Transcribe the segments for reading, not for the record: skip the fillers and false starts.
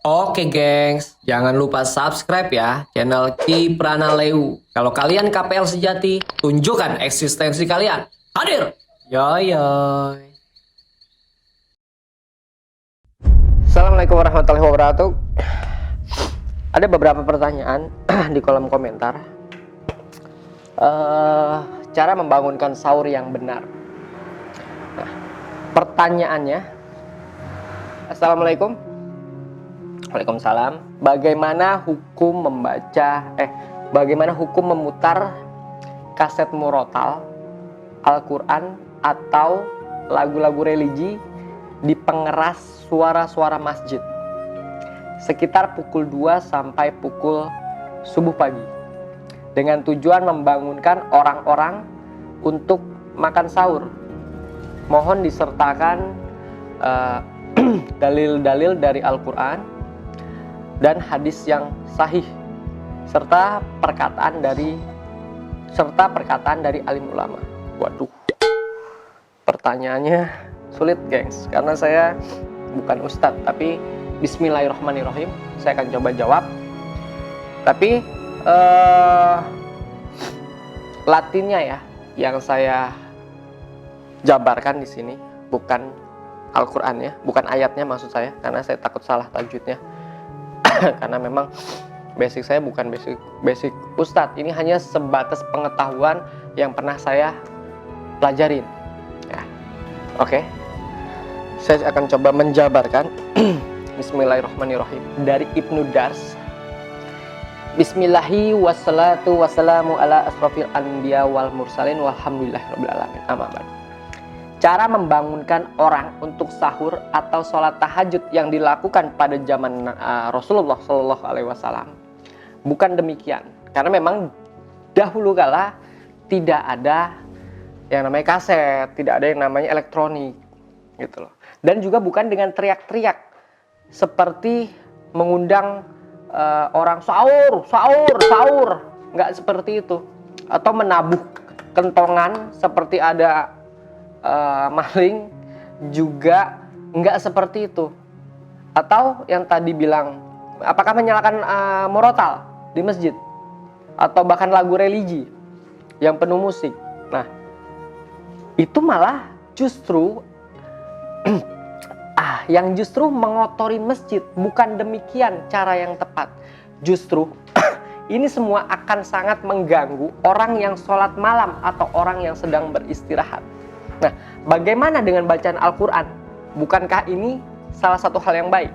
Oke gengs, jangan lupa subscribe ya channel Ki Pranaleu. Kalau kalian KPL sejati, tunjukkan eksistensi kalian. Hadir! Yoy yoy. Assalamualaikum warahmatullahi wabarakatuh. Ada beberapa pertanyaan di kolom komentar. Cara membangunkan sahur yang benar. Nah, pertanyaannya, Assalamualaikum. Waalaikumsalam. Bagaimana hukum memutar kaset murotal, Al-Quran atau lagu-lagu religi di pengeras suara-suara masjid sekitar pukul 2 sampai pukul subuh pagi dengan tujuan membangunkan orang-orang untuk makan sahur? Mohon disertakan dalil-dalil dari Al-Quran dan hadis yang sahih serta perkataan dari alim ulama. Waduh, pertanyaannya sulit gengs, karena saya bukan ustadz, tapi bismillahirrahmanirrahim saya akan coba jawab. Tapi latinnya ya yang saya jabarkan di sini, bukan Al-Quran ya, bukan ayatnya maksud saya, karena saya takut salah tajwidnya. Karena memang basic saya bukan basic ustadz, ini hanya sebatas pengetahuan yang pernah saya pelajarin ya. Oke. Saya akan coba menjabarkan. Bismillahirrahmanirrahim dari Ibnu Dars. Bismillahi wassalatu wassalamu ala asrofil anbiya wal mursalin walhamdulillahirabbil alamin. Amma ba'du. Cara membangunkan orang untuk sahur atau sholat tahajud yang dilakukan pada zaman Rasulullah Shallallahu Alaihi Wasallam bukan demikian, karena memang dahulu kala tidak ada yang namanya kaset, tidak ada yang namanya elektronik, gitu loh. Dan juga bukan dengan teriak-teriak seperti mengundang orang sahur, nggak seperti itu, atau menabuh kentongan seperti ada maling, juga nggak seperti itu. Atau yang tadi bilang, apakah menyalakan murotal di masjid atau bahkan lagu religi yang penuh musik. Nah, itu malah justru yang justru mengotori masjid. Bukan demikian cara yang tepat. Justru ini semua akan sangat mengganggu orang yang sholat malam atau orang yang sedang beristirahat. Nah, bagaimana dengan bacaan Al-Quran? Bukankah ini salah satu hal yang baik?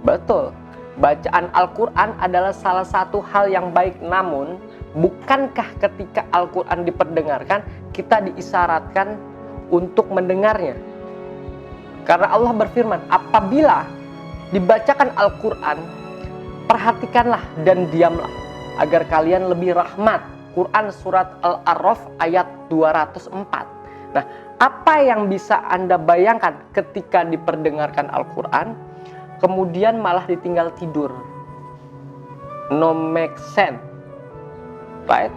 Betul, bacaan Al-Quran adalah salah satu hal yang baik. Namun, bukankah ketika Al-Quran diperdengarkan, kita diisyaratkan untuk mendengarnya? Karena Allah berfirman, apabila dibacakan Al-Quran, perhatikanlah dan diamlah, agar kalian lebih rahmat. Quran surat Al-A'raf ayat 204. Nah, apa yang bisa Anda bayangkan ketika diperdengarkan Al-Quran, kemudian malah ditinggal tidur? No make sense, right?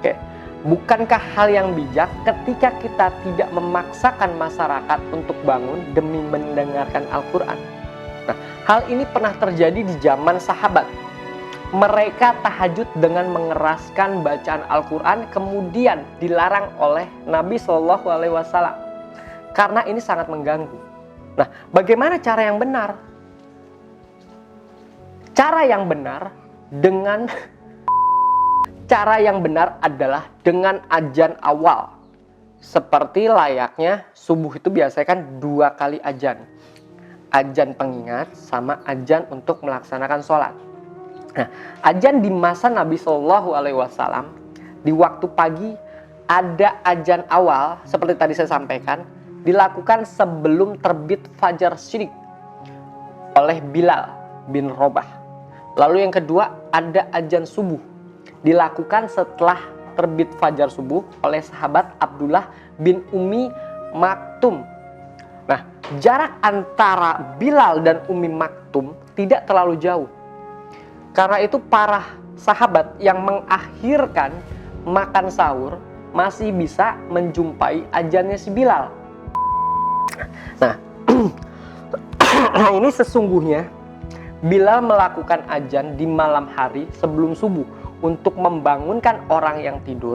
Oke. Bukankah hal yang bijak ketika kita tidak memaksakan masyarakat untuk bangun demi mendengarkan Al-Quran? Nah, hal ini pernah terjadi di zaman sahabat. Mereka tahajud dengan mengeraskan bacaan Al-Quran, kemudian dilarang oleh Nabi Shallallahu Alaihi Wasallam karena ini sangat mengganggu. Nah, bagaimana cara yang benar? Cara yang benar adalah dengan azan awal. Seperti layaknya subuh itu biasanya kan 2 kali azan. Azan pengingat sama azan untuk melaksanakan sholat. Nah, azan di masa Nabi Shallallahu Alaihi Wasallam di waktu pagi ada azan awal seperti tadi saya sampaikan, dilakukan sebelum terbit fajar syirik oleh Bilal bin Rabah. Lalu yang kedua ada azan subuh dilakukan setelah terbit fajar subuh oleh sahabat Abdullah bin Ummi Maktum. Nah, jarak antara Bilal dan Ummi Maktum tidak terlalu jauh. Karena itu para sahabat yang mengakhirkan makan sahur masih bisa menjumpai azannya si Bilal. Nah, ini sesungguhnya Bilal melakukan azan di malam hari sebelum subuh untuk membangunkan orang yang tidur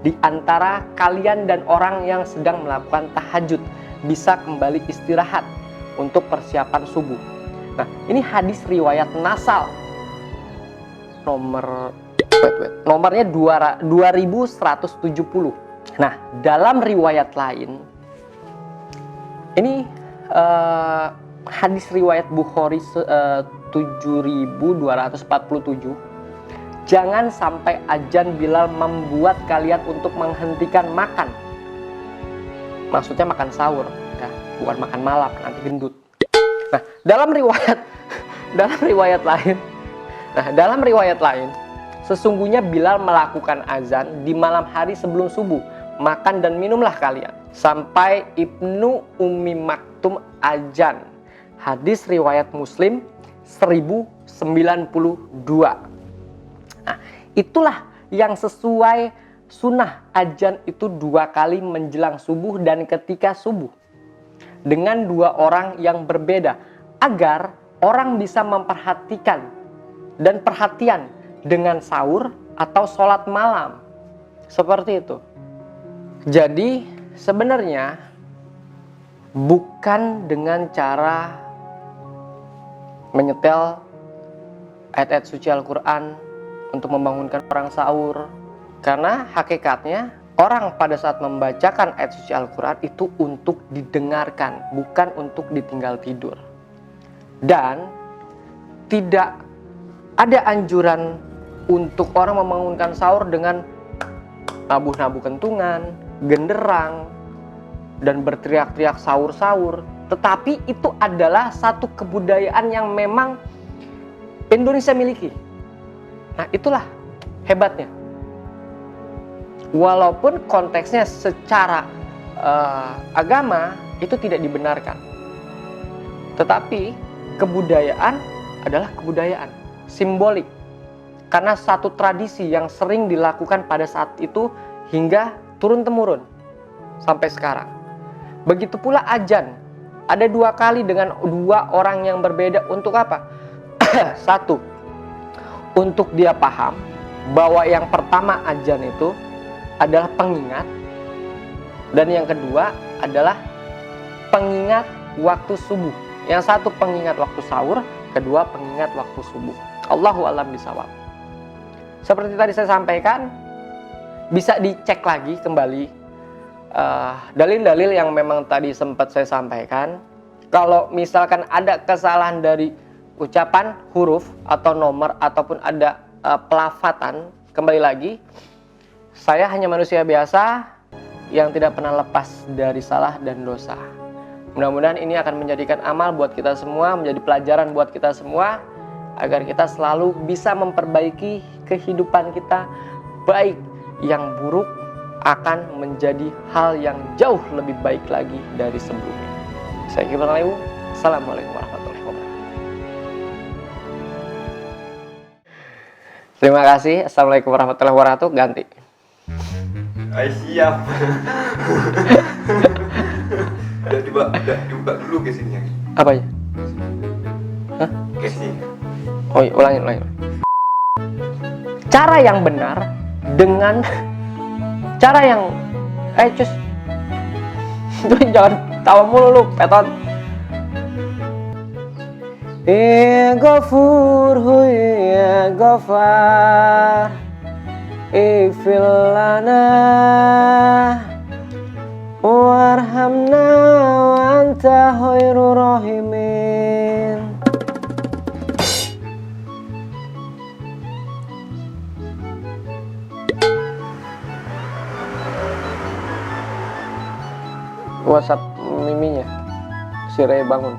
di antara kalian dan orang yang sedang melakukan tahajud bisa kembali istirahat untuk persiapan subuh. Nah, ini hadis riwayat Nasal. Nomornya 2170. Nah, dalam riwayat lain ini hadis riwayat Bukhari 7247. Jangan sampai azan Bilal membuat kalian untuk menghentikan makan. Maksudnya makan sahur, ya, bukan makan malam, nanti gendut. Nah, dalam riwayat lain, sesungguhnya Bilal melakukan azan di malam hari sebelum subuh. Makan dan minumlah kalian sampai Ibnu Ummi Maktum azan. Hadis riwayat Muslim 1092. Nah, itulah yang sesuai sunnah azan itu 2 kali menjelang subuh dan ketika subuh dengan 2 orang yang berbeda agar orang bisa memperhatikan dan perhatian dengan sahur atau sholat malam seperti itu. Jadi sebenarnya bukan dengan cara menyetel ayat-ayat suci Al-Quran untuk membangunkan orang sahur. Karena hakikatnya orang pada saat membacakan ayat suci Al-Quran itu untuk didengarkan, bukan untuk ditinggal tidur. Dan tidak ada anjuran untuk orang membangunkan sahur dengan nabuh-nabuh kentungan, genderang, dan berteriak-teriak sahur-sahur. Tetapi itu adalah satu kebudayaan yang memang Indonesia miliki. Nah, itulah hebatnya. Walaupun konteksnya secara agama itu tidak dibenarkan, tetapi kebudayaan adalah kebudayaan simbolik, karena satu tradisi yang sering dilakukan pada saat itu hingga turun-temurun sampai sekarang. Begitu pula azan, ada 2 kali dengan 2 orang yang berbeda. Untuk apa? Satu, untuk dia paham bahwa yang pertama azan itu adalah pengingat, dan yang kedua adalah pengingat waktu subuh. Yang satu pengingat waktu sahur, kedua pengingat waktu subuh. Allahu a'lam bishawab. Seperti tadi saya sampaikan, bisa dicek lagi kembali dalil-dalil yang memang tadi sempat saya sampaikan. Kalau misalkan ada kesalahan dari ucapan, huruf, atau nomor, ataupun ada pelafatan, kembali lagi, saya hanya manusia biasa yang tidak pernah lepas dari salah dan dosa. Mudah-mudahan ini akan menjadikan amal buat kita semua, menjadi pelajaran buat kita semua, agar kita selalu bisa memperbaiki kehidupan kita, baik yang buruk akan menjadi hal yang jauh lebih baik lagi dari sebelumnya. Saya Kibran Lewu. Assalamualaikum warahmatullahi wabarakatuh. Terima kasih. Assalamualaikum warahmatullahi wabarakatuh. Ganti. Siap. Udah dibuka dulu casingnya. Apa ya? Hah? Casing. Oh iya, ulangi. Cara yang benar dengan cara yang cus. Jangan tawa mulu lu, petot. Ya Ghafur, ya Ghafar, ighfir lana warhamna wa anta khairur rahimin. WhatsApp Miminya, si Ray bangun.